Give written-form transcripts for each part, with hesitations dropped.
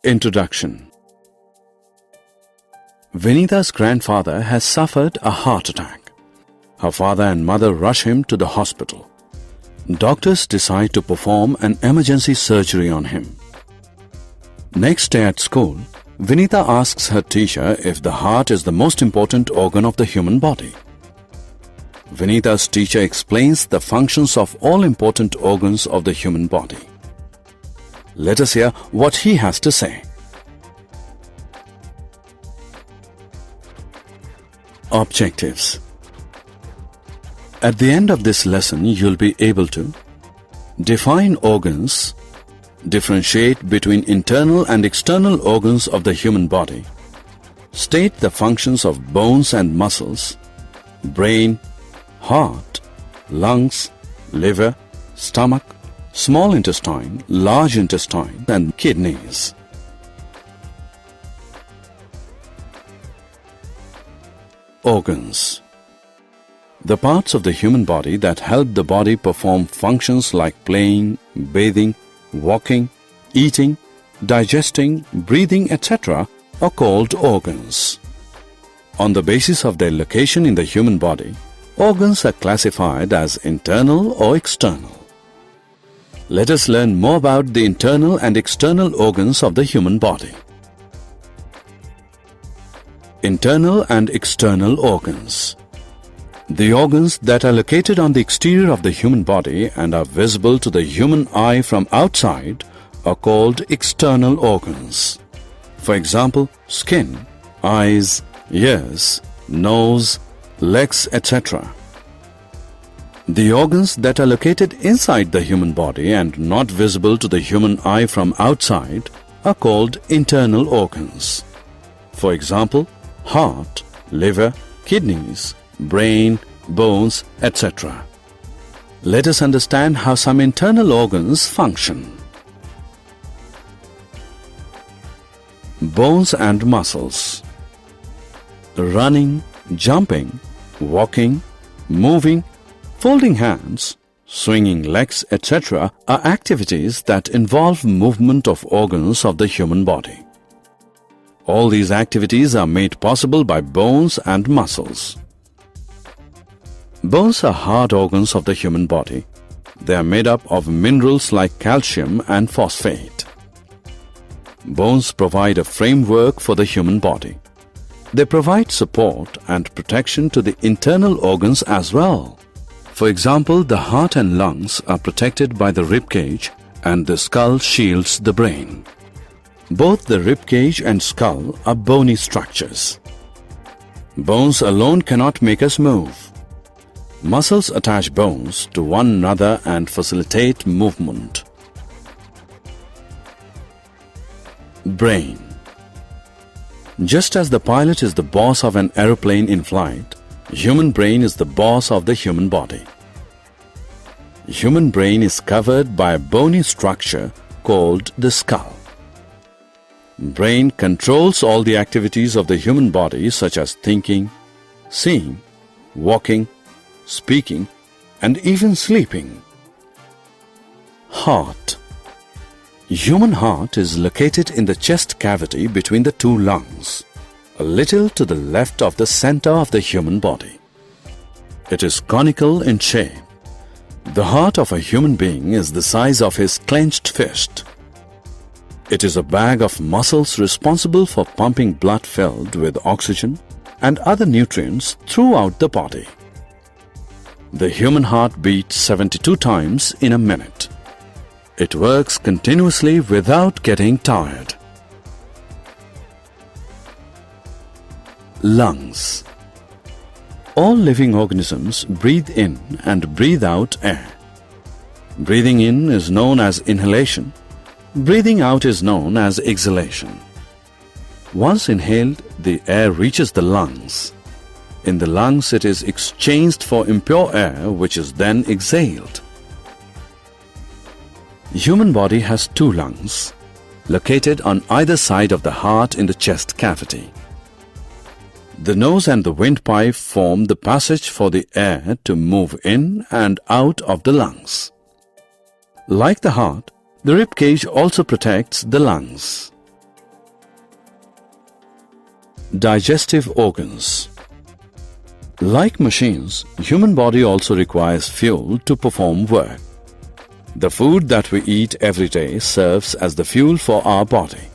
Introduction. Vinita's grandfather has suffered a heart attack. Her father and mother rush him to the hospital. Doctors decide to perform an emergency surgery on him. Next day at school, Vinita asks her teacher if the heart is the most important organ of the human body. Vinita's teacher explains the functions of all important organs of the human body. Let us hear what he has to say. Objectives. At the end of this lesson, you'll be able to define organs, differentiate between internal and external organs of the human body, state the functions of bones and muscles, brain, heart, lungs, liver, stomach, small intestine, large intestine, and kidneys. Organs. The parts of the human body that help the body perform functions like playing, bathing, walking, eating, digesting, breathing, etc. are called organs. On the basis of their location in the human body, organs are classified as internal or external. Let us learn more about the internal and external organs of the human body. Internal and external organs. The organs that are located on the exterior of the human body and are visible to the human eye from outside are called external organs. For example, skin, eyes, ears, nose, legs, etc. The organs that are located inside the human body and not visible to the human eye from outside are called internal organs. For example, heart, liver, kidneys, brain, bones, etc. Let us understand how some internal organs function. Bones and muscles. Running, jumping, walking, moving, folding hands, swinging legs, etc. are activities that involve movement of organs of the human body. All these activities are made possible by bones and muscles. Bones are hard organs of the human body. They are made up of minerals like calcium and phosphate. Bones provide a framework for the human body. They provide support and protection to the internal organs as well. For example, the heart and lungs are protected by the rib cage and the skull shields the brain. Both the rib cage and skull are bony structures. Bones alone cannot make us move. Muscles attach bones to one another and facilitate movement. Brain. Just as the pilot is the boss of an aeroplane in flight, human brain is the boss of the human body. Human brain is covered by a bony structure called the skull. Brain controls all the activities of the human body such as thinking, seeing, walking, speaking, and even sleeping. Heart. Human heart is located in the chest cavity between the two lungs, a little to the left of the center of the human body. It is conical in shape. The heart of a human being is the size of his clenched fist. It is a bag of muscles responsible for pumping blood filled with oxygen and other nutrients throughout the body. The human heart beats 72 times in a minute. It works continuously without getting tired. Lungs. All living organisms breathe in and breathe out air. Breathing in is known as inhalation. Breathing out is known as exhalation. Once inhaled, the air reaches the lungs. In the lungs, it is exchanged for impure air, which is then exhaled. Human body has two lungs, located on either side of the heart in the chest cavity. The nose and the windpipe form the passage for the air to move in and out of the lungs. Like the heart, the rib cage also protects the lungs. Digestive organs. Like machines, human body also requires fuel to perform work. The food that we eat every day serves as the fuel for our body.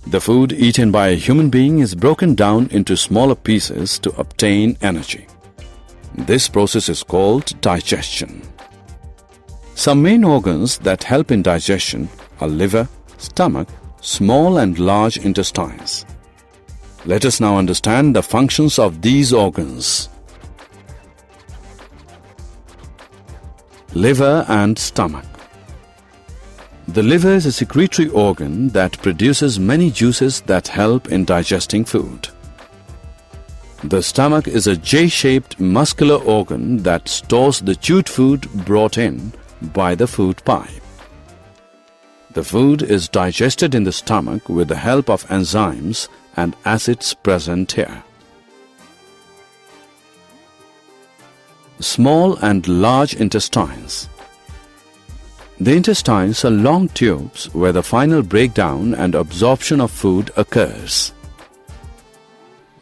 The food eaten by a human being is broken down into smaller pieces to obtain energy. This process is called digestion. Some main organs that help in digestion are liver, stomach, small and large intestines. Let us now understand the functions of these organs. Liver and stomach. The liver is a secretory organ that produces many juices that help in digesting food. The stomach is a J-shaped muscular organ that stores the chewed food brought in by the food pipe. The food is digested in the stomach with the help of enzymes and acids present here. Small and large intestines. The intestines are long tubes where the final breakdown and absorption of food occurs.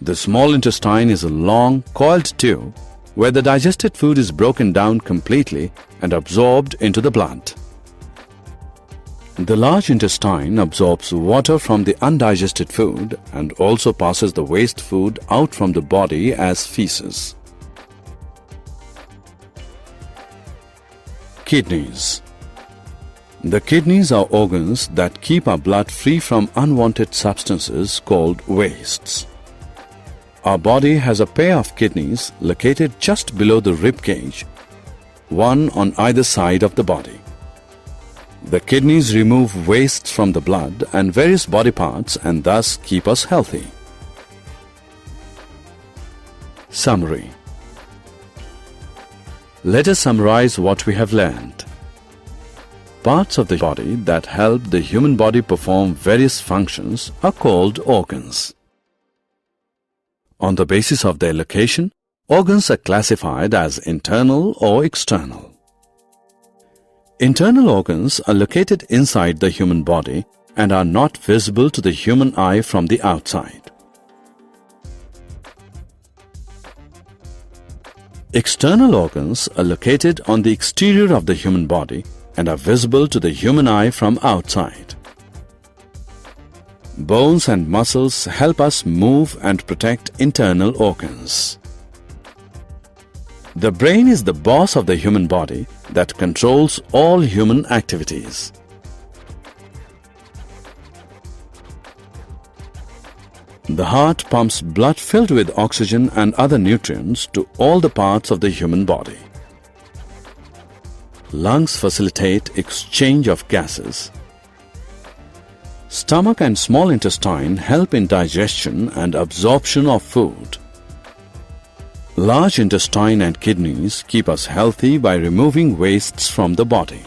The small intestine is a long, coiled tube where the digested food is broken down completely and absorbed into the blood. The large intestine absorbs water from the undigested food and also passes the waste food out from the body as feces. Kidneys. The kidneys are organs that keep our blood free from unwanted substances called wastes. Our body has a pair of kidneys located just below the rib cage, one on either side of the body. The kidneys remove wastes from the blood and various body parts and thus keep us healthy. Summary. Let us summarize what we have learned. Parts of the body that help the human body perform various functions are called organs. On the basis of their location, organs are classified as internal or external. Internal organs are located inside the human body and are not visible to the human eye from the outside. External organs are located on the exterior of the human body and are visible to the human eye from outside. Bones and muscles help us move and protect internal organs. The brain is the boss of the human body that controls all human activities. The heart pumps blood filled with oxygen and other nutrients to all the parts of the human body. Lungs facilitate exchange of gases. Stomach and small intestine help in digestion and absorption of food. Large intestine and kidneys keep us healthy by removing wastes from the body.